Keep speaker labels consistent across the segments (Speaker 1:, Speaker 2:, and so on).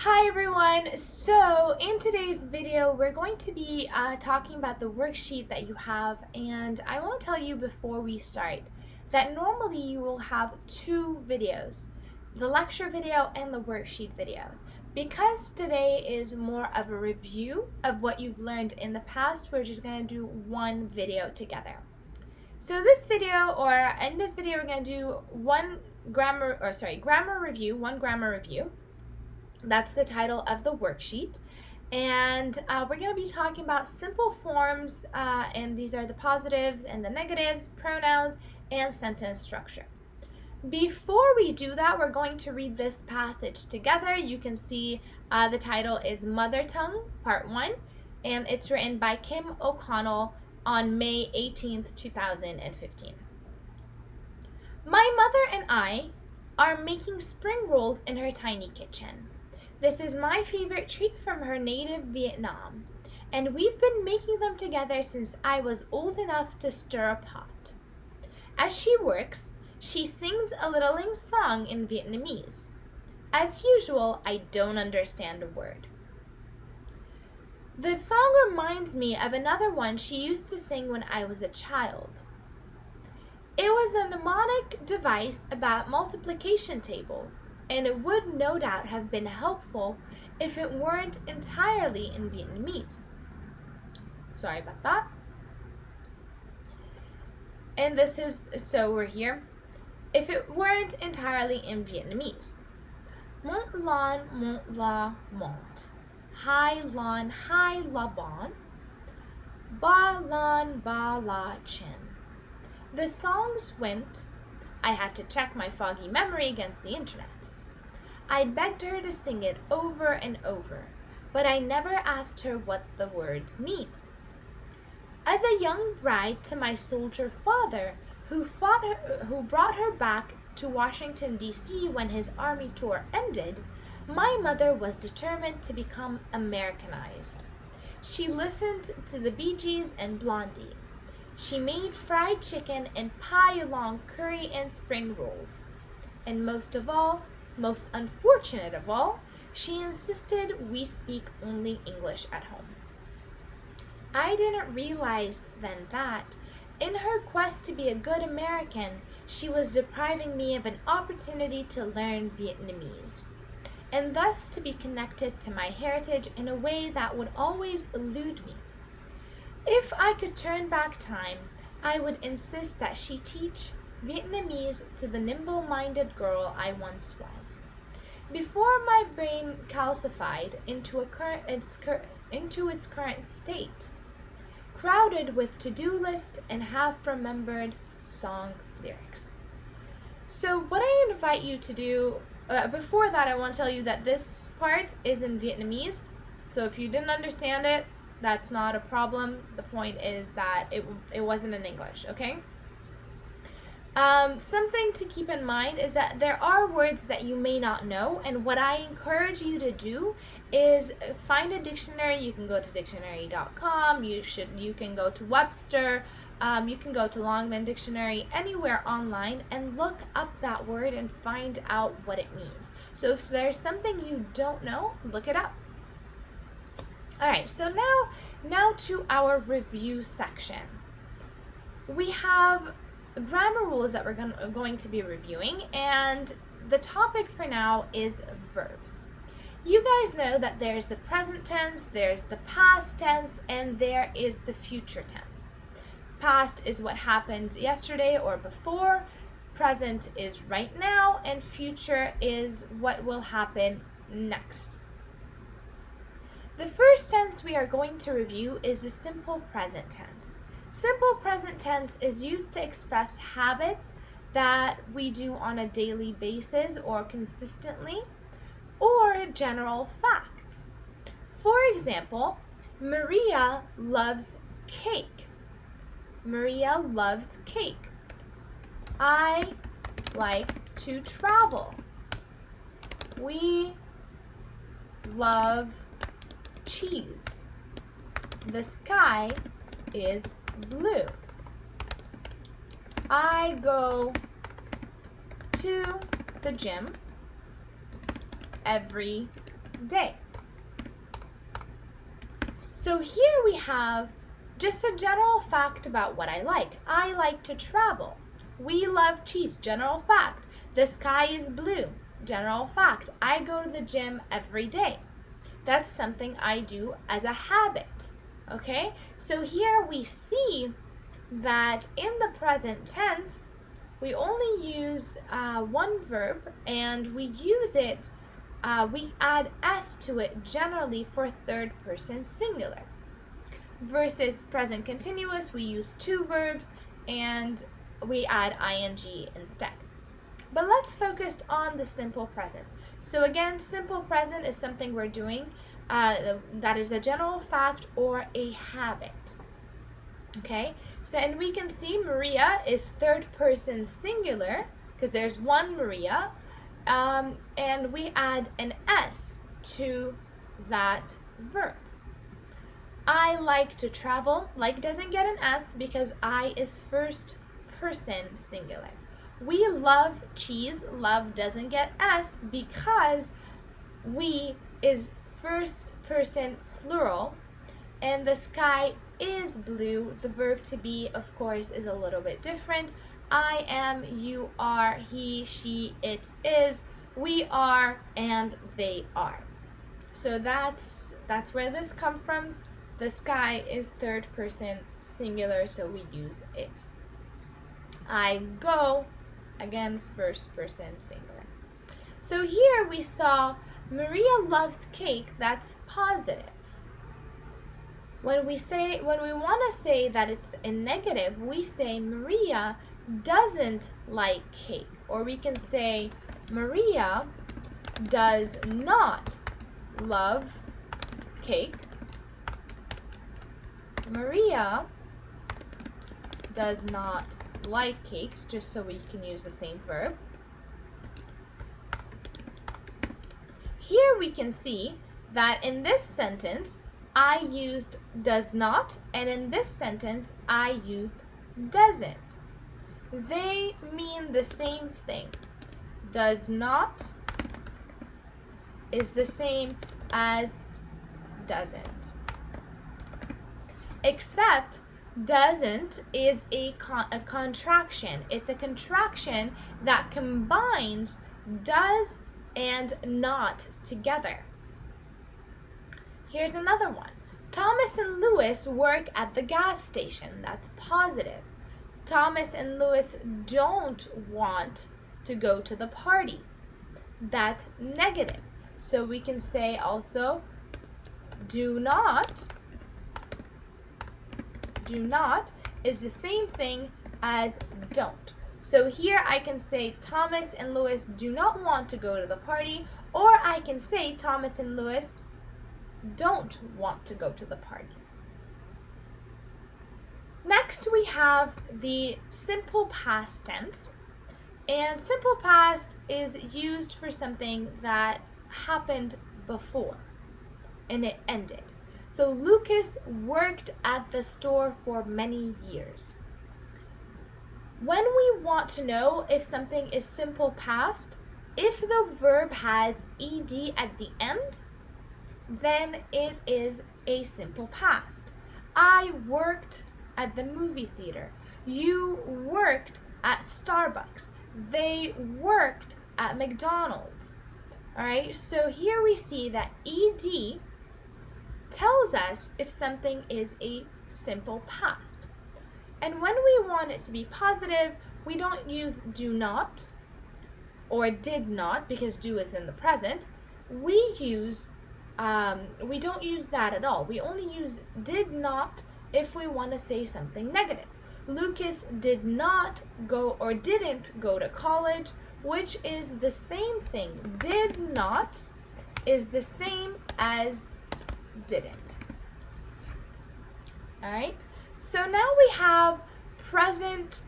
Speaker 1: Hi everyone! So in today's video we're going to be talking about the worksheet that you have, and I want to tell you before we start that normally you will have two videos, the lecture video and the worksheet video. Because today is more of a review of what you've learned in the past, we're just going to do one video together. So in this video we're going to do one grammar review. That's the title of the worksheet. And we're going to be talking about simple forms, and these are the positives and the negatives, pronouns, and sentence structure. Before we do that, we're going to read this passage together. You can see the title is Mother Tongue, Part 1, and it's written by Kim O'Connell on May 18th, 2015. My mother and I are making spring rolls in her tiny kitchen. This is my favorite treat from her native Vietnam, and we've been making them together since I was old enough to stir a pot. As she works, she sings a littling song in Vietnamese. As usual, I don't understand a word. The song reminds me of another one she used to sing when I was a child. It was a mnemonic device about multiplication tables, and it would no doubt have been helpful if it weren't entirely in Vietnamese. Sorry about that. And this is, so we're here. If it weren't entirely in Vietnamese. Mont lon, mont la, mont. Hai lon, hai la bon. Ba lon, ba la chen. The songs went. I had to check my foggy memory against the internet. I begged her to sing it over and over, but I never asked her what the words mean. As a young bride to my soldier father, who brought her back to Washington, D.C. when his army tour ended, my mother was determined to become Americanized. She listened to the Bee Gees and Blondie. She made fried chicken and pie along curry and spring rolls. And most unfortunate of all, she insisted we speak only English at home. I didn't realize then that, in her quest to be a good American, she was depriving me of an opportunity to learn Vietnamese, and thus to be connected to my heritage in a way that would always elude me. If I could turn back time, I would insist that she teach Vietnamese to the nimble-minded girl I once was. Before my brain calcified into its current state, crowded with to-do lists and half-remembered song lyrics. So what I invite you to do, before that I want to tell you that this part is in Vietnamese, so if you didn't understand it, that's not a problem. The point is that it wasn't in English, okay? Something to keep in mind is that there are words that you may not know, and what I encourage you to do is find a dictionary. You can go to dictionary.com, you can go to Webster, you can go to Longman Dictionary, anywhere online, and look up that word and find out what it means. So if there's something you don't know, look it up. Alright, so now to our review section. We have grammar rules that we're going to be reviewing, and the topic for now is verbs. You guys know that there's the present tense, there's the past tense, and there is the future tense. Past is what happened yesterday or before, present is right now, and future is what will happen next. The first tense we are going to review is the simple present tense. Simple present tense is used to express habits that we do on a daily basis or consistently, or general facts. For example, Maria loves cake. Maria loves cake. I like to travel. We love cheese. The sky is blue. I go to the gym every day. So here we have just a general fact about what I like. I like to travel. We love cheese. General fact. The sky is blue. General fact. I go to the gym every day. That's something I do as a habit. Okay? So here we see that in the present tense, we only use one verb, and we use it, we add s to it generally for third person singular. Versus present continuous, we use two verbs and we add ing instead. But let's focus on the simple present. So again, simple present is something we're doing that is a general fact or a habit. Okay, so and we can see Maria is third person singular because there's one Maria, and we add an s to that verb. I like to travel. Like doesn't get an s because I is first person singular. We love cheese. Love doesn't get s because we is first person plural, and the sky is blue. The verb to be, of course, is a little bit different. I am, you are, he, she, it is, we are, and they are. So that's where this comes from. The sky is third person singular, so we use is. I go, again, first person singular. So here we saw Maria loves cake. That's positive. When we want to say that it's a negative, we say Maria doesn't like cake. Or we can say Maria does not love cake. Maria does not like cakes, just so we can use the same verb. Here we can see that in this sentence, I used does not, and in this sentence, I used doesn't. They mean the same thing. Does not is the same as doesn't. Except doesn't is a contraction. It's a contraction that combines does and not together. Here's another one. Thomas and Louis work at the gas station. That's positive. Thomas and Louis don't want to go to the party. That's negative. So we can say also do not is the same thing as don't. So here I can say Thomas and Louis do not want to go to the party, or I can say Thomas and Louis don't want to go to the party. Next we have the simple past tense. And simple past is used for something that happened before and it ended. So Lucas worked at the store for many years. When we want to know if something is simple past, if the verb has ed at the end, then it is a simple past. I worked at the movie theater. You worked at Starbucks. They worked at McDonald's. All right, so here we see that ed tells us if something is a simple past. And when we want it to be positive, we don't use do not or did not because do is in the present. We don't use that at all. We only use did not if we want to say something negative. Lucas did not go or didn't go to college, which is the same thing. Did not is the same as didn't. All right. So now we have present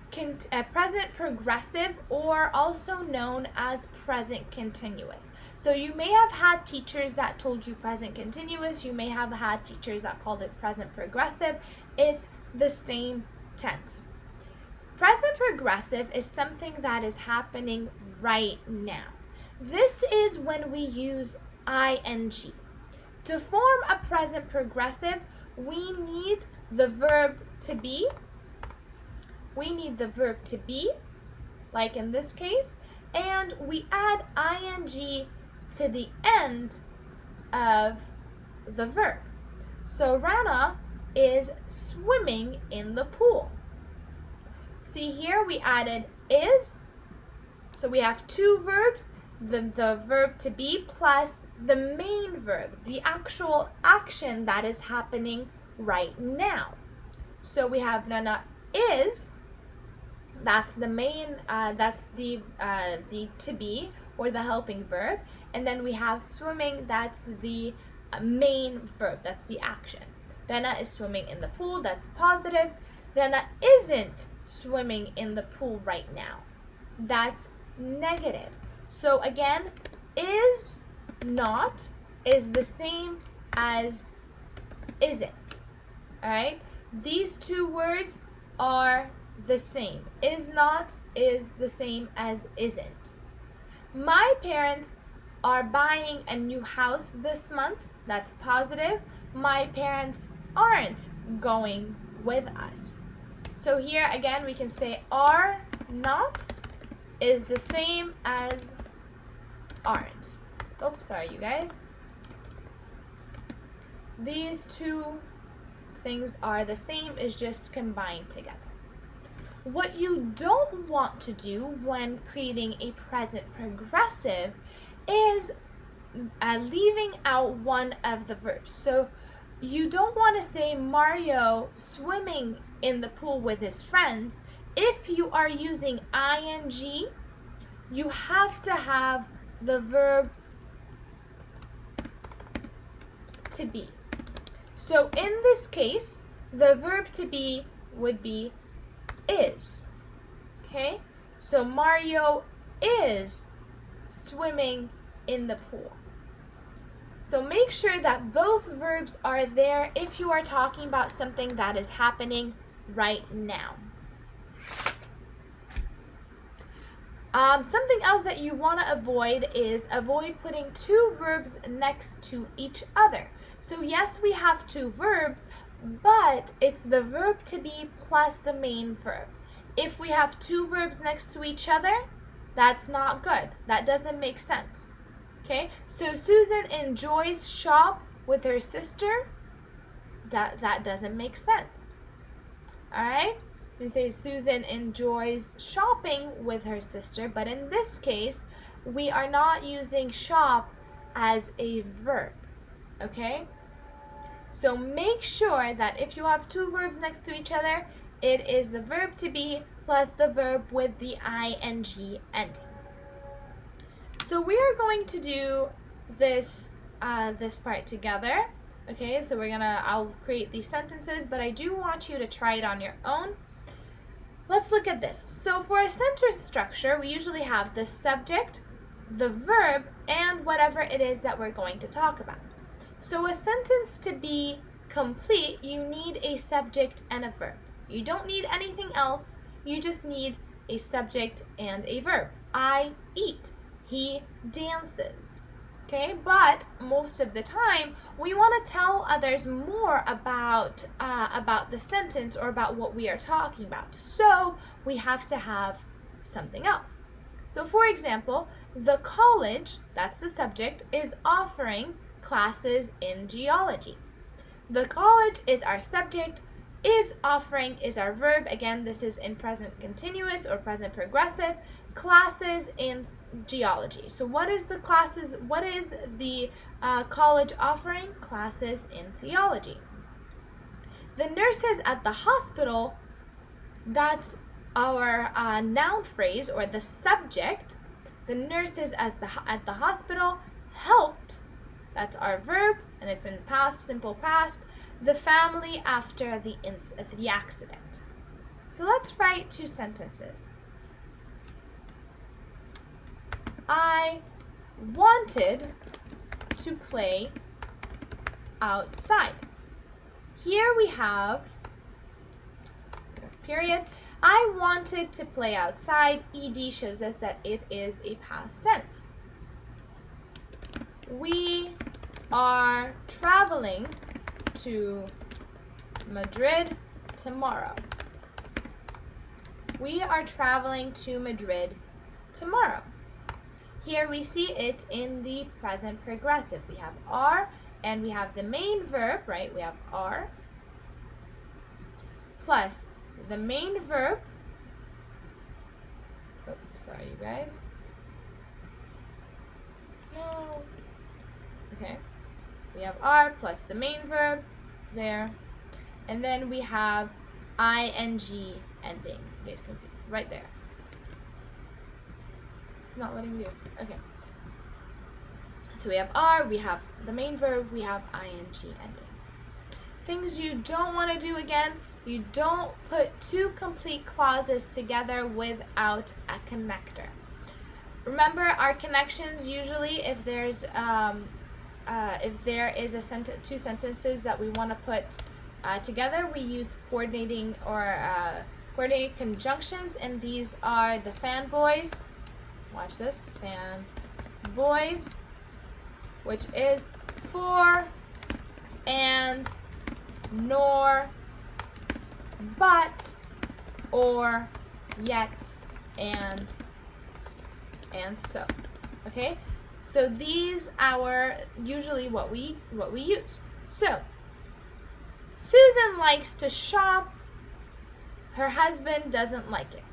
Speaker 1: progressive, or also known as present continuous. So you may have had teachers that told you present continuous. You may have had teachers that called it present progressive. It's the same tense. Present progressive is something that is happening right now. This is when we use ing. To form a present progressive, we need the verb to be. We need the verb to be, like in this case, and we add ing to the end of the verb. So Rana is swimming in the pool. See here, we added is. So we have two verbs, the verb to be plus the main verb, the actual action that is happening right now. So we have Rana is, that's the main, that's the to be or the helping verb. And then we have swimming, that's the main verb, that's the action. Rana is swimming in the pool, that's positive. Rana isn't swimming in the pool right now, that's negative. So again, is not is the same as isn't. All right, these two words are the same. Is not is the same as isn't. My parents are buying a new house this month, that's positive. My parents aren't going with us. So here again we can say are not is the same as aren't. Oops, sorry you guys. These two things are the same, is just combined together. What you don't want to do when creating a present progressive is leaving out one of the verbs. So you don't want to say Mario swimming in the pool with his friends. If you are using ing, you have to have the verb to be. So in this case, the verb to be would be is. Okay? So Mario is swimming in the pool. So make sure that both verbs are there if you are talking about something that is happening right now. Something else that you want to avoid is putting two verbs next to each other. So yes, we have two verbs, but it's the verb to be plus the main verb. If we have two verbs next to each other, that's not good. That doesn't make sense. Okay, so Susan enjoys shop with her sister. That doesn't make sense. All right, we say Susan enjoys shopping with her sister, but in this case, we are not using shop as a verb. Okay, so make sure that if you have two verbs next to each other, it is the verb to be plus the verb with the ing ending. So we are going to do this part together. Okay, so I'll create these sentences, but I do want you to try it on your own. Let's look at this. So for a sentence structure, we usually have the subject, the verb, and whatever it is that we're going to talk about. So a sentence to be complete, you need a subject and a verb. You don't need anything else. You just need a subject and a verb. I eat. He dances. Okay, but most of the time we want to tell others more about the sentence or about what we are talking about. So we have to have something else. So for example, the college, that's the subject, is offering classes in geology. The college is our subject, is offering is our verb. Again, this is in present continuous or present progressive. Classes in geology. So what is the classes? What is the college offering? Classes in theology. The nurses at the hospital, that's our noun phrase or the subject. The nurses at the hospital helped, that's our verb, and it's in past, simple past, the family after the accident. So let's write two sentences. I wanted to play outside. Here we have period. I wanted to play outside. ED shows us that it is a past tense. We are traveling to Madrid tomorrow. We are traveling to Madrid tomorrow. Here we see it in the present progressive. We have are and we have the main verb, right? We have are plus the main verb. Oh, sorry, you guys. No. Okay. We have are plus the main verb there. And then we have ing ending. You guys can see right there. It's not letting me do it. Okay. So we have are, we have the main verb, we have ing ending. Things you don't want to do again, you don't put two complete clauses together without a connector. Remember, our connections usually, if there is a two sentences that we want to put together, we use coordinating or coordinating conjunctions, and these are the fanboys. Watch this, fanboys, which is for, and, nor, but, or, yet, and so. Okay, so these are usually what we use. So Susan likes to shop. Her husband doesn't like it.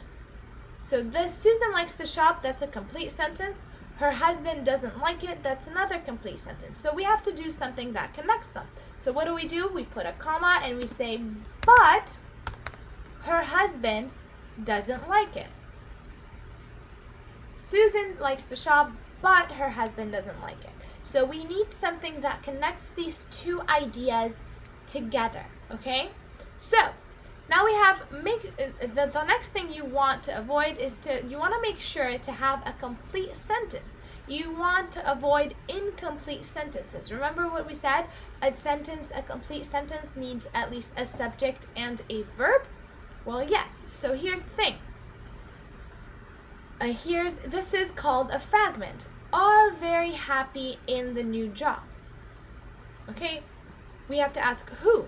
Speaker 1: So this Susan likes to shop, that's a complete sentence. Her husband doesn't like it, that's another complete sentence. So we have to do something that connects them. So what do? We put a comma and we say, but her husband doesn't like it. Susan likes to shop, but her husband doesn't like it. So we need something that connects these two ideas together, okay? So now we have, the next thing you want to avoid is you want to make sure to have a complete sentence. You want to avoid incomplete sentences. Remember what we said? A complete sentence needs at least a subject and a verb. Well, yes. So here's the thing. This is called a fragment. Are very happy in the new job. Okay? We have to ask who.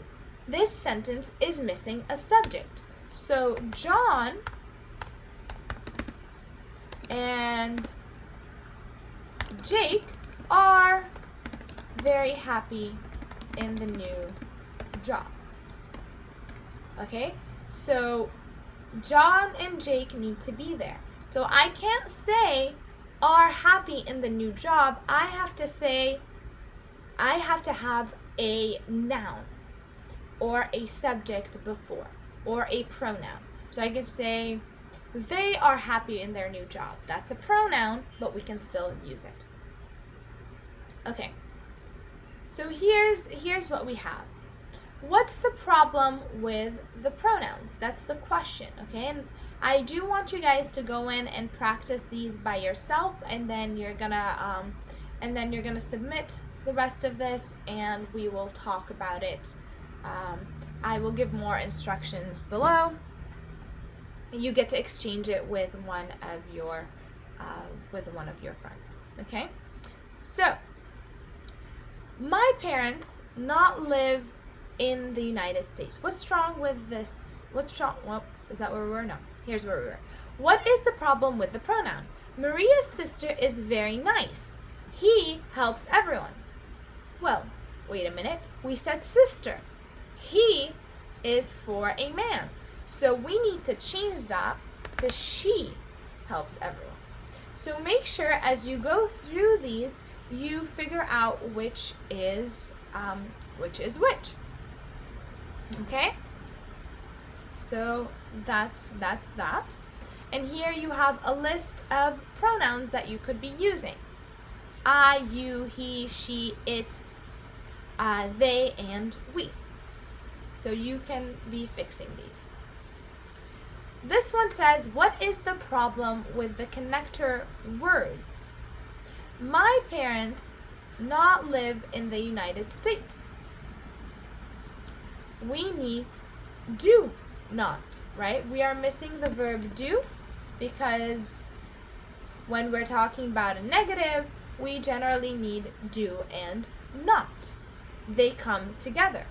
Speaker 1: This sentence is missing a subject. So John and Jake are very happy in the new job. Okay? So John and Jake need to be there. So I can't say are happy in the new job. I have to have a noun or a subject before or a pronoun. So I could say they are happy in their new job. That's a pronoun, but we can still use it. Okay. So here's what we have. What's the problem with the pronouns? That's the question, okay? And I do want you guys to go in and practice these by yourself, and then you're gonna submit the rest of this, and we will talk about it. I will give more instructions below. You get to exchange it with one of your friends. Okay. So my parents not live in the United States. What's wrong with this? What's wrong? Well, is that where we were? No. Here's where we were. What is the problem with the pronoun? Maria's sister is very nice. He helps everyone. Well, wait a minute. We said sister. He is for a man. So we need to change that to she helps everyone. So make sure as you go through these, you figure out which is which. Okay? So that's that. And here you have a list of pronouns that you could be using. I, you, he, she, it, they, and we. So you can be fixing these. This one says, what is the problem with the connector words? My parents not live in the United States. We need do not, right? We are missing the verb do because when we're talking about a negative, we generally need do and not. They come together.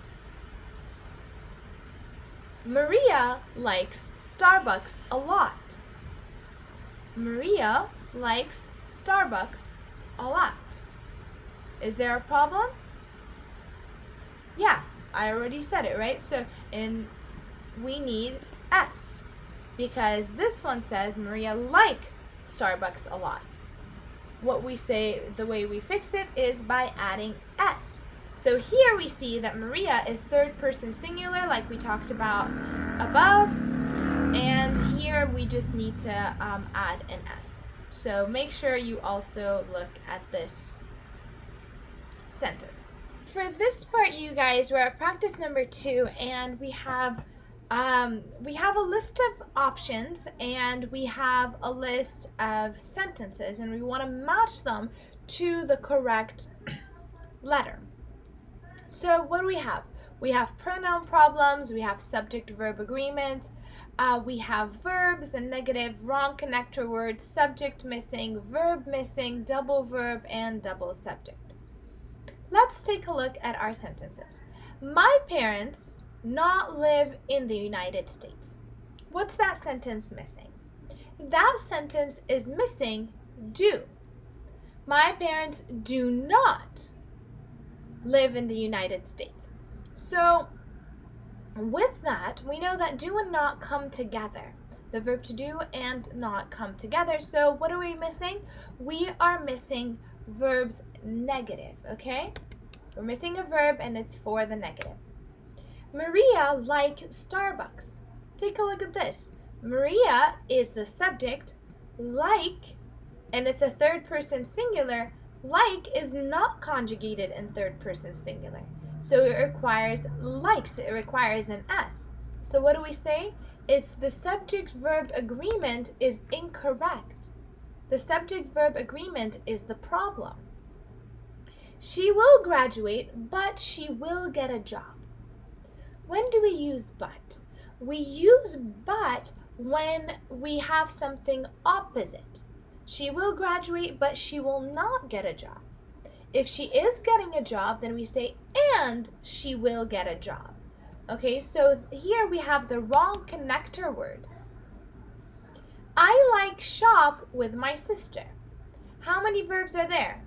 Speaker 1: Maria likes Starbucks a lot. Maria likes Starbucks a lot. Is there a problem? Yeah, I already said it, right? So, and we need S because this one says Maria like Starbucks a lot. What we say, the way we fix it is by adding S. So here we see that Maria is third person singular like we talked about above, and here we just need to add an S. So make sure you also look at this sentence. For this part, you guys, we're at practice number 2, and we have a list of options and we have a list of sentences, and we want to match them to the correct letter. So what do we have? We have pronoun problems, we have subject-verb agreement, we have verbs and negative, wrong connector words, subject missing, verb missing, double verb, and double subject. Let's take a look at our sentences. My parents not live in the United States. What's that sentence missing? That sentence is missing do. My parents do not live in the United States. So with that, we know that do and not come together. The verb to do and not come together. So what are we missing? We are missing verbs negative, okay? We're missing a verb and it's for the negative. Maria like Starbucks. Take a look at this. Maria is the subject, like, and it's a third person singular. Like is not conjugated in third person singular. So it requires likes, it requires an S. So what do we say? It's the subject-verb agreement is incorrect. The subject-verb agreement is the problem. She will graduate, but she will get a job. When do we use but? We use but when we have something opposite. She will graduate, but she will not get a job. If she is getting a job, then we say, and she will get a job. Okay, so here we have the wrong connector word. I like shop with my sister. How many verbs are there?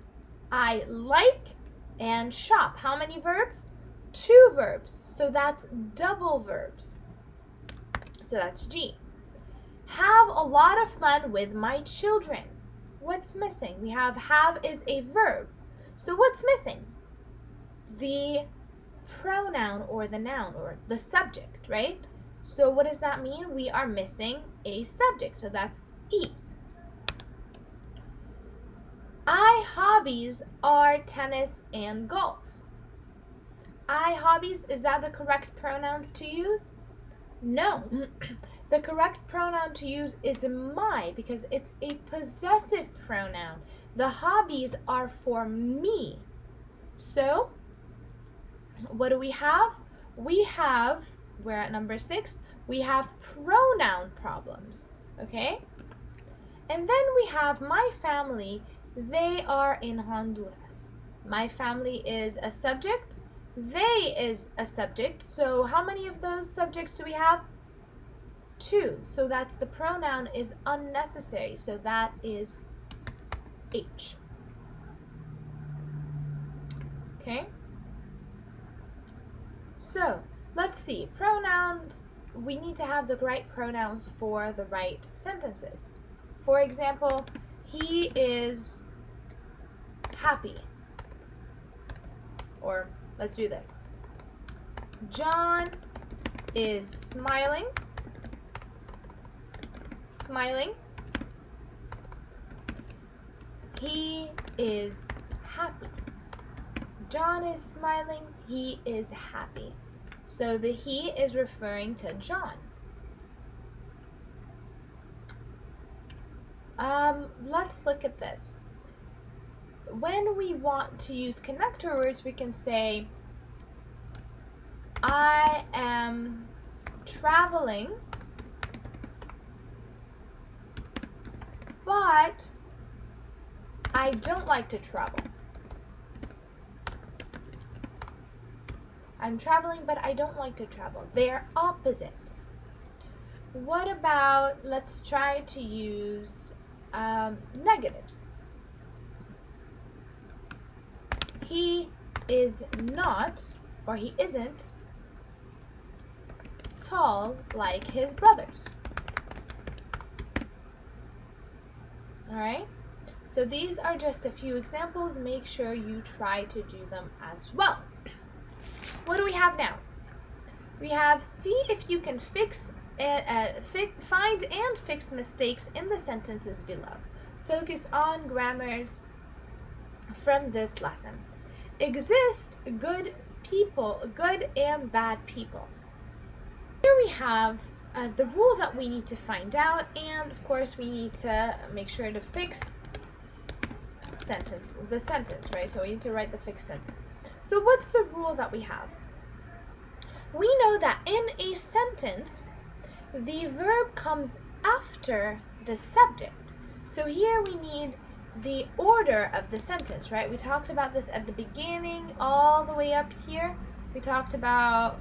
Speaker 1: I like and shop. How many verbs? 2 verbs. So that's double verbs. So that's G. Have a lot of fun with my children. What's missing? We have is a verb. So what's missing? The pronoun or the noun or the subject, right? So what does that mean? We are missing a subject. So that's E. I hobbies are tennis and golf. I hobbies, is that the correct pronouns to use? No. The correct pronoun to use is my because it's a possessive pronoun. The hobbies are for me. So, what do we have? We're at number 6, we have pronoun problems, okay? And then we have my family, they are in Honduras. My family is a subject, they is a subject. So how many of those subjects do we have? 2. So that's the pronoun is unnecessary. So that is H. Okay? So let's see. Pronouns, we need to have the right pronouns for the right sentences. For example, he is happy. Or let's do this. John is smiling. Smiling. He is happy. John is smiling. He is happy. So the he is referring to John. Let's look at this. When we want to use connector words, we can say, I am traveling, but I don't like to travel. I'm traveling, but I don't like to travel. They are opposite. What about, let's try to use negatives. He is not, or he isn't, tall like his brothers. Alright? So these are just a few examples. Make sure you try to do them as well. What do we have now? We have see if you can find and fix mistakes in the sentences below. Focus on grammars from this lesson. Exist good people, good and bad people. Here we have the rule that we need to find out, and of course we need to make sure to fix the sentence, right? So we need to write the fixed sentence. So what's the rule that we have? We know that in a sentence, the verb comes after the subject. So here we need the order of the sentence, right? We talked about this at the beginning, all the way up here. We talked about,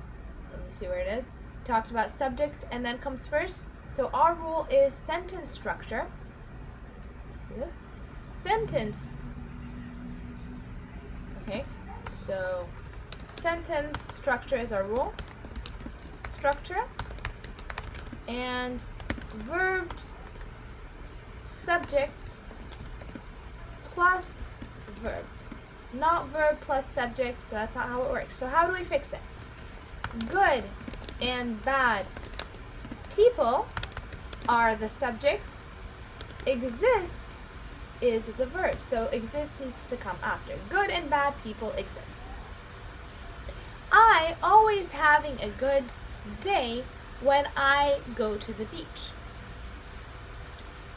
Speaker 1: let me see where it is. We talked about subject and then comes first. So our rule is sentence structure. See this? Sentence. Okay, so sentence structure is our rule. Structure and verbs, subject plus verb, not verb plus subject, so that's not how it works. So how do we fix it? Good and bad people are the subject, exist is the verb, so exist needs to come after. Good and bad people exist. I always having a good day when I go to the beach.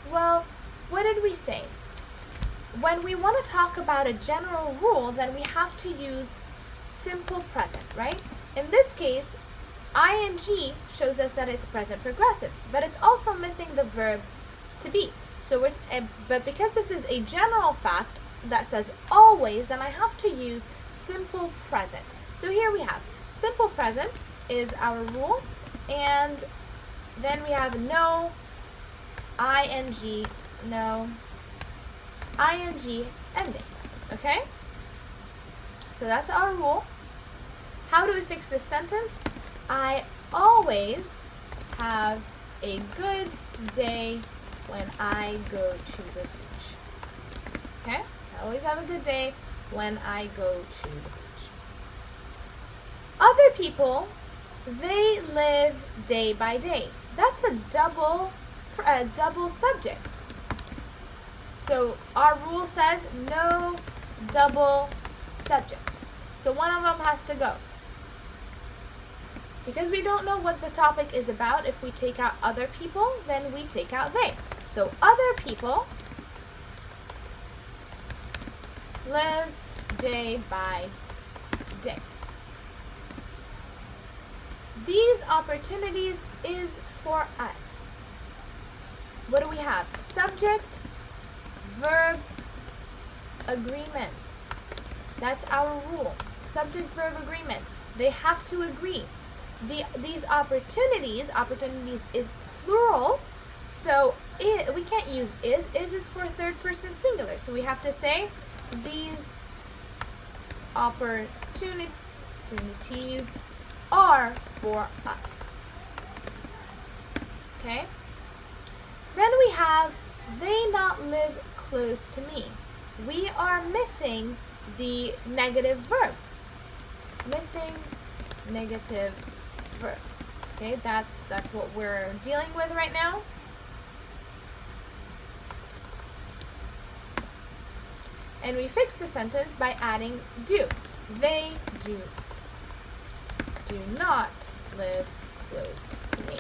Speaker 1: Well, what did we say? When we want to talk about a general rule, then we have to use simple present, right? In this case, ing shows us that it's present progressive, but it's also missing the verb to be. So but because this is a general fact that says always, then I have to use simple present. So here we have simple present is our rule, and then we have no, ing, no, ing ending, okay? So that's our rule. How do we fix this sentence? I always have a good day when I go to the beach. Okay? I always have a good day when I go to the beach. Other people, they live day by day. That's a double subject. So our rule says no double subject. So one of them has to go. Because we don't know what the topic is about, if we take out other people, then we take out they. So other people live day by day. These opportunities is for us. What do we have? Subject, verb, agreement. That's our rule. Subject, verb, agreement. They have to agree. These opportunities is plural, so we can't use is. Is for third person singular, so we have to say these opportunities are for us. Okay? Then we have they not live close to me. We are missing the negative verb. Missing negative verb. Okay, that's what we're dealing with right now. And we fix the sentence by adding do. They do not live close to me.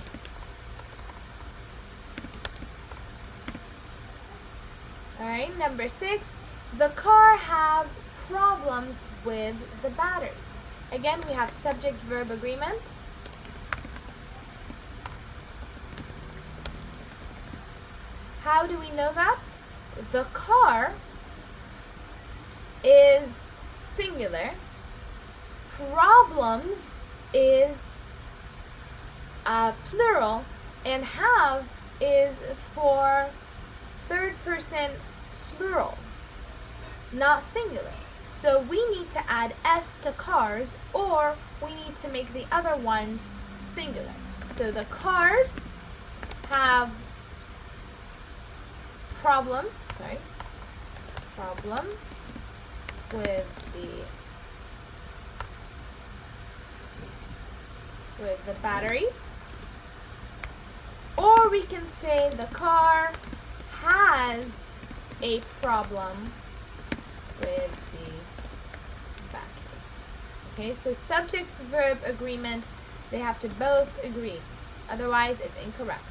Speaker 1: Alright, number 6. The car have problems with the batteries. Again, we have subject-verb agreement. How do we know that? The car is singular. Problems is plural, and have is for third person plural, not singular. So we need to add s to cars, or we need to make the other ones singular. So the cars have problems with the batteries. Or we can say the car has a problem with the battery. Okay, so subject-verb agreement, they have to both agree. Otherwise, it's incorrect.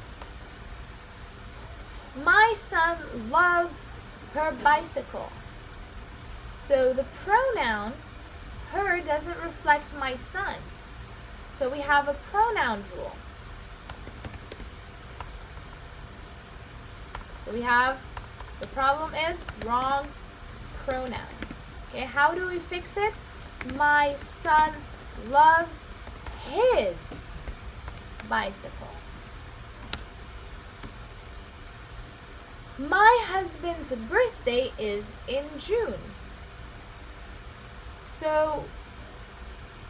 Speaker 1: My son loved her bicycle. So the pronoun her doesn't reflect my son. So we have a pronoun rule. So we have, the problem is wrong pronoun. Okay, how do we fix it? My son loves his bicycle. My husband's birthday is in June. So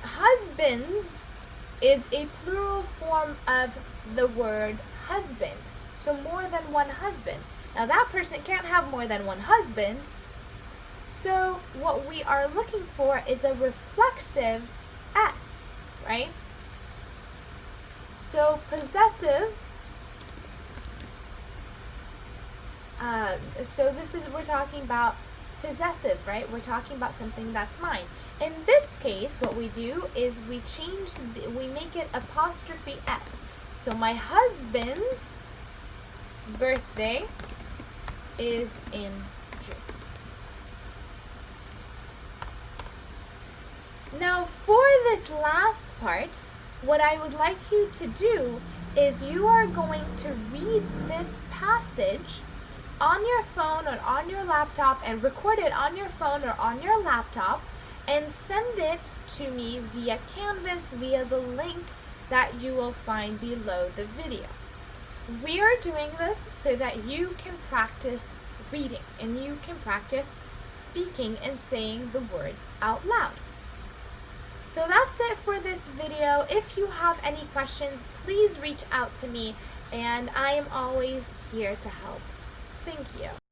Speaker 1: husbands is a plural form of the word husband. So more than one husband. Now that person can't have more than one husband. So what we are looking for is a reflexive S, right? So possessive, we're talking about possessive, right? We're talking about something that's mine. In this case, what we do is we make it apostrophe S. So my husband's birthday is in June. Now for this last part, what I would like you to do is you are going to read this passage on your phone or on your laptop and record it on your phone or on your laptop and send it to me via Canvas via the link that you will find below the video. We are doing this so that you can practice reading and you can practice speaking and saying the words out loud. So that's it for this video. If you have any questions, please reach out to me and I am always here to help. Thank you.